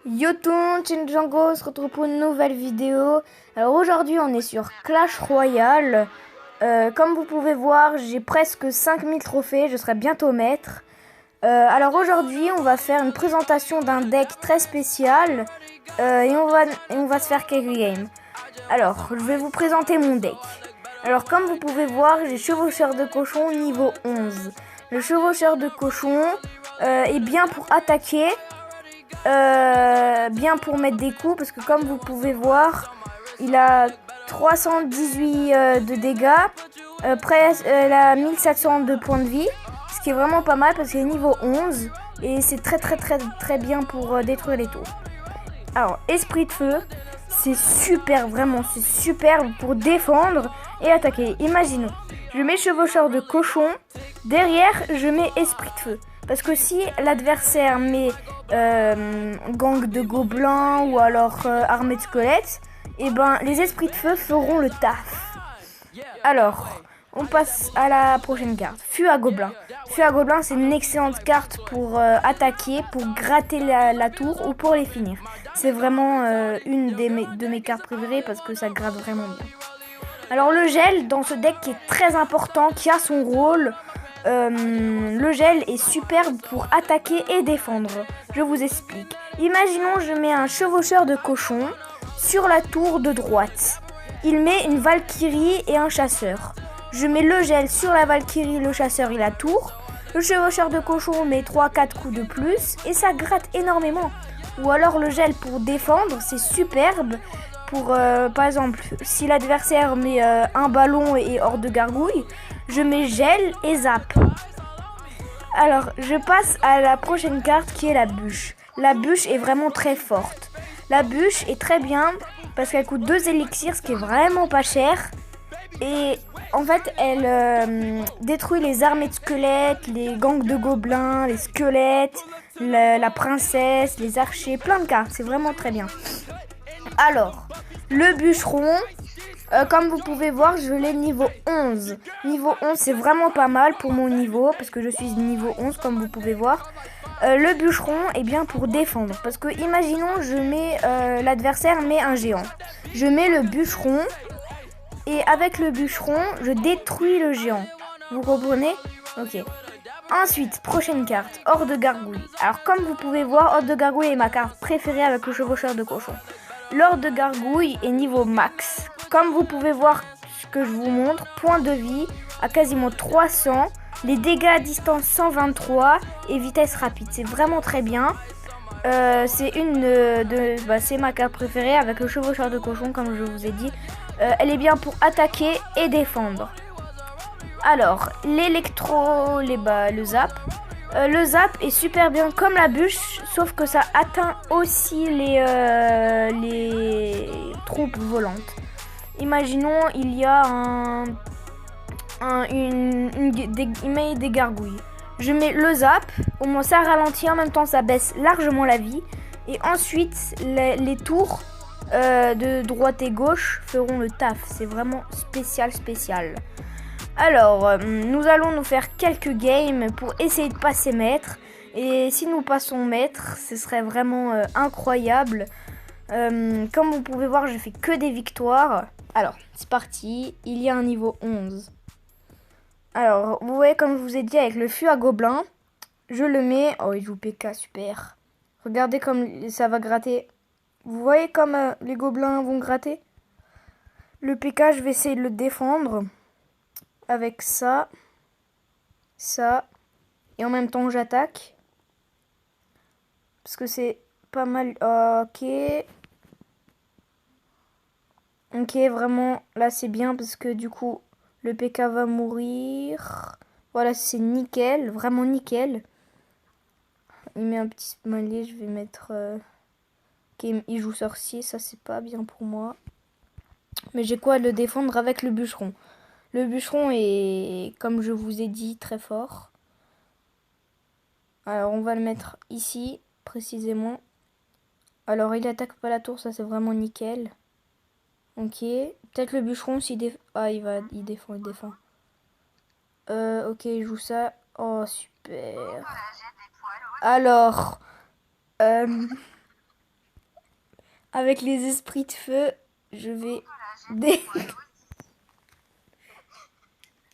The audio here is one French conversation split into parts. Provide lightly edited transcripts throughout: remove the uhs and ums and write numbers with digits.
Yo tout le monde, c'est Django, on se retrouve pour une nouvelle vidéo. Alors aujourd'hui on est sur Clash Royale. Comme vous pouvez voir, j'ai presque 5000 trophées, je serai bientôt maître. Alors aujourd'hui on va faire une présentation d'un deck très spécial et on va se faire quelques games. Alors je vais vous présenter mon deck. Alors comme vous pouvez voir, j'ai Chevaucheur de Cochon niveau 11. Le Chevaucheur de Cochon est bien pour attaquer. Bien pour mettre des coups parce que comme vous pouvez voir il a 318 de dégâts, il a 1700 de points de vie, ce qui est vraiment pas mal parce qu'il est niveau 11 et c'est très bien pour détruire les tours. Alors esprit de feu, c'est super, vraiment c'est super pour défendre et attaquer. Imaginons, je mets chevaucheur de cochon, derrière je mets esprit de feu. Parce que si l'adversaire met gang de gobelins ou alors armée de squelettes, et ben les esprits de feu feront le taf. Alors, on passe à la prochaine carte. Fût à gobelin. Fût à gobelin, c'est une excellente carte pour attaquer, pour gratter la tour ou pour les finir. C'est vraiment une de mes cartes préférées parce que ça gratte vraiment bien. Alors le gel dans ce deck qui est très important, qui a son rôle. Le gel est superbe pour attaquer et défendre. Je vous explique. Imaginons je mets un chevaucheur de cochon sur la tour de droite. Il met une valkyrie et un chasseur. Je mets le gel sur la valkyrie, le chasseur et la tour. Le chevaucheur de cochon met 3-4 coups de plus et ça gratte énormément. Ou alors le gel pour défendre, c'est superbe. Pour par exemple, si l'adversaire met un ballon et hors de gargouille, je mets gel et zap. Alors, je passe à la prochaine carte qui est la bûche. La bûche est vraiment très forte. La bûche est très bien parce qu'elle coûte 2 élixirs, ce qui est vraiment pas cher. Et en fait, elle détruit les armées de squelettes, les gangs de gobelins, les squelettes, la princesse, les archers, plein de cartes. C'est vraiment très bien. Alors, le bûcheron, comme vous pouvez voir, je l'ai niveau 11. Niveau 11, c'est vraiment pas mal pour mon niveau, parce que je suis niveau 11, comme vous pouvez voir. Le bûcheron est bien pour défendre, parce que imaginons, l'adversaire met un géant. Je mets le bûcheron, et avec le bûcheron, je détruis le géant. Vous comprenez? Ok. Ensuite, prochaine carte, Horde de Gargouille. Alors comme vous pouvez voir, Horde de Gargouille est ma carte préférée avec le chevaucheur de cochon. L'Horde de Gargouille est niveau max. Comme vous pouvez voir ce que je vous montre, point de vie à quasiment 300, les dégâts à distance 123 et vitesse rapide. C'est vraiment très bien. C'est ma carte préférée avec le chevaucheur de cochon comme je vous ai dit. Elle est bien pour attaquer et défendre. Alors, le zap. Le zap est super bien comme la bûche, sauf que ça atteint aussi les troupes volantes. Imaginons, il y a il met des gargouilles. Je mets le zap, au moins ça ralentit, en même temps ça baisse largement la vie. Et ensuite, les tours de droite et gauche feront le taf. C'est vraiment spécial. Alors, nous allons nous faire quelques games pour essayer de passer maître. Et si nous passons maître, ce serait vraiment incroyable. Comme vous pouvez voir, je fais que des victoires. Alors, c'est parti. Il y a un niveau 11. Alors, vous voyez, comme je vous ai dit, avec le fût à gobelin, je le mets... Oh, il joue PK, super. Regardez comme ça va gratter. Vous voyez comme les gobelins vont gratter? Le PK, je vais essayer de le défendre. Avec ça, et en même temps j'attaque. Parce que c'est pas mal. Ok, vraiment, là c'est bien parce que du coup, le PK va mourir. Voilà, c'est nickel, vraiment nickel. Il met un petit smiley, je vais mettre... Ok, il joue sorcier, ça c'est pas bien pour moi. Mais j'ai quoi le défendre avec le bûcheron. Le bûcheron est, comme je vous ai dit, très fort. Alors on va le mettre ici, précisément. Alors il attaque pas la tour, ça c'est vraiment nickel. Ok, peut-être le bûcheron s'il défend... Ah il défend. Ok, il joue ça. Oh super. Alors, Avec les esprits de feu, je vais...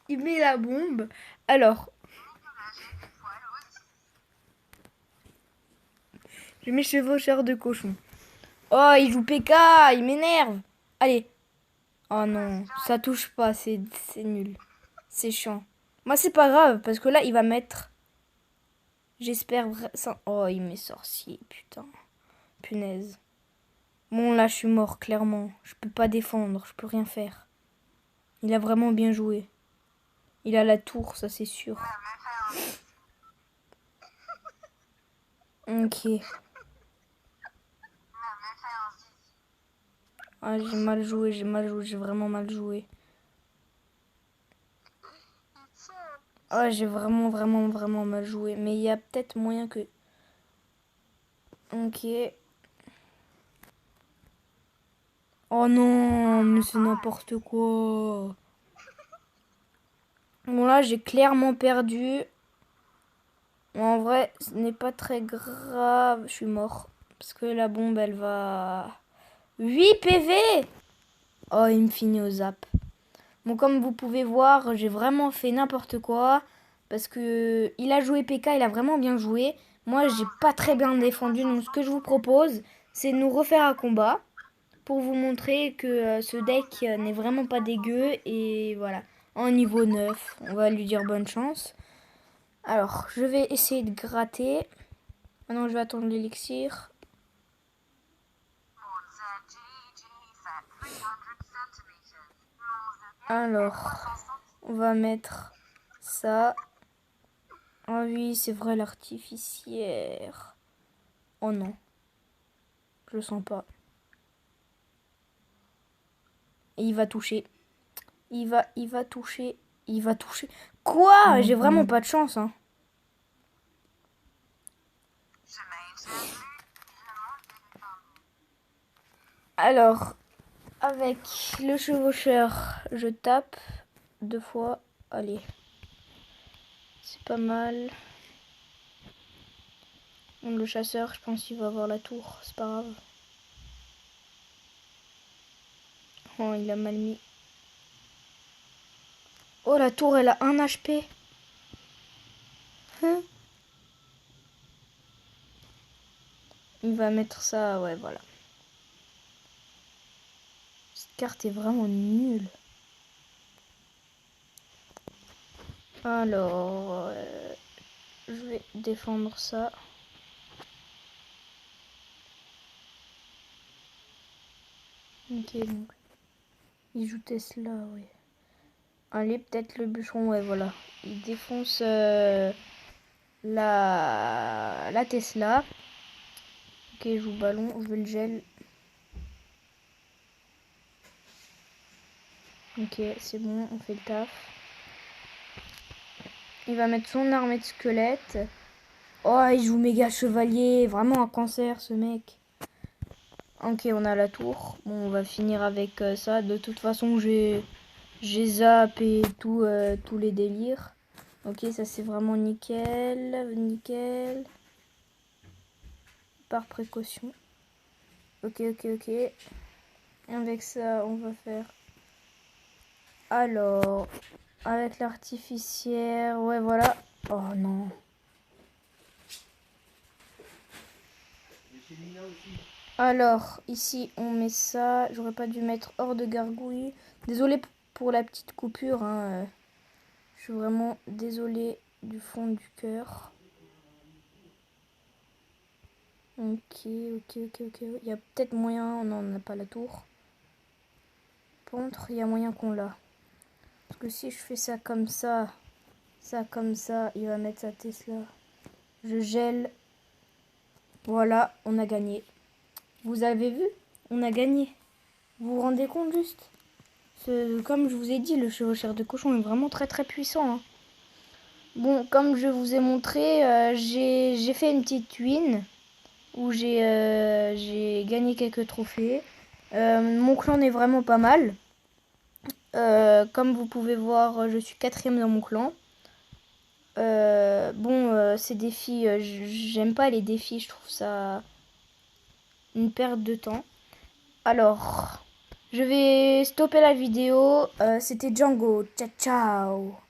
Il met la bombe. Alors, je mets chevaucheur de cochon. Oh, il joue PK, il m'énerve. Allez. Oh non, ça touche pas, c'est nul. C'est chiant. Moi, c'est pas grave, parce que là, il va mettre... J'espère... Oh, il met sorcier, putain. Punaise. Bon, là, je suis mort, clairement. Je peux pas défendre, je peux rien faire. Il a vraiment bien joué. Il a la tour, ça c'est sûr. Ok. Ah, j'ai mal joué, j'ai vraiment mal joué. Ah, j'ai vraiment mal joué. Mais il y a peut-être moyen que... Ok. Oh non, mais c'est n'importe quoi. Bon, là, j'ai clairement perdu. En vrai, ce n'est pas très grave. Je suis mort. Parce que la bombe, elle va... 8 PV. Oh, il me finit au zap. Bon, comme vous pouvez voir, j'ai vraiment fait n'importe quoi. Parce que il a joué PK, il a vraiment bien joué. Moi, j'ai pas très bien défendu. Donc, ce que je vous propose, c'est de nous refaire un combat. Pour vous montrer que ce deck n'est vraiment pas dégueu. Et voilà. En niveau 9, on va lui dire bonne chance. Alors, je vais essayer de gratter. Maintenant, je vais attendre l'élixir. Alors, on va mettre ça. Ah oui, c'est vrai, l'artificière. Oh non, je le sens pas. Et il va toucher. Il va toucher. Il va toucher. Quoi? J'ai vraiment pas de chance, hein. Alors, avec le chevaucheur, je tape 2 fois. Allez. C'est pas mal. Le chasseur, je pense qu'il va avoir la tour. C'est pas grave. Oh, il a mal mis. Oh, la tour, elle a 1 HP. Hein? Il va mettre ça, ouais, voilà. Cette carte est vraiment nulle. Alors, je vais défendre ça. Ok, donc, il joue Tesla, ouais. Allez, peut-être le bûcheron, ouais, voilà. Il défonce la Tesla. Ok, il joue ballon, je veux le gel. Ok, c'est bon, on fait le taf. Il va mettre son armée de squelettes. Oh, il joue méga chevalier. Vraiment un cancer, ce mec. Ok, on a la tour. Bon, on va finir avec ça. De toute façon, j'ai zappé tous les délires. Ok, ça c'est vraiment nickel. Nickel. Par précaution. Ok. Avec ça, on va faire... Alors, avec l'artificière... Ouais, voilà. Oh non. Alors, ici, on met ça. J'aurais pas dû mettre hors de gargouille. Désolée pour la petite coupure. Hein. Je suis vraiment désolée du fond du cœur. Ok. Il y a peut-être moyen... Non, on n'a pas la tour. Par contre, il y a moyen qu'on l'a. Parce que si je fais ça comme ça, il va mettre sa Tesla. Je gèle. Voilà, on a gagné. Vous avez vu? On a gagné. Vous vous rendez compte juste? Comme je vous ai dit, le chevaucheur de cochon est vraiment très puissant. Hein. Bon, comme je vous ai montré, j'ai fait une petite win où j'ai gagné quelques trophées. Mon clan est vraiment pas mal. Comme vous pouvez voir, je suis 4ème dans mon clan. Ces défis, j'aime pas les défis, je trouve ça une perte de temps. Alors, je vais stopper la vidéo. C'était Django. Ciao, ciao.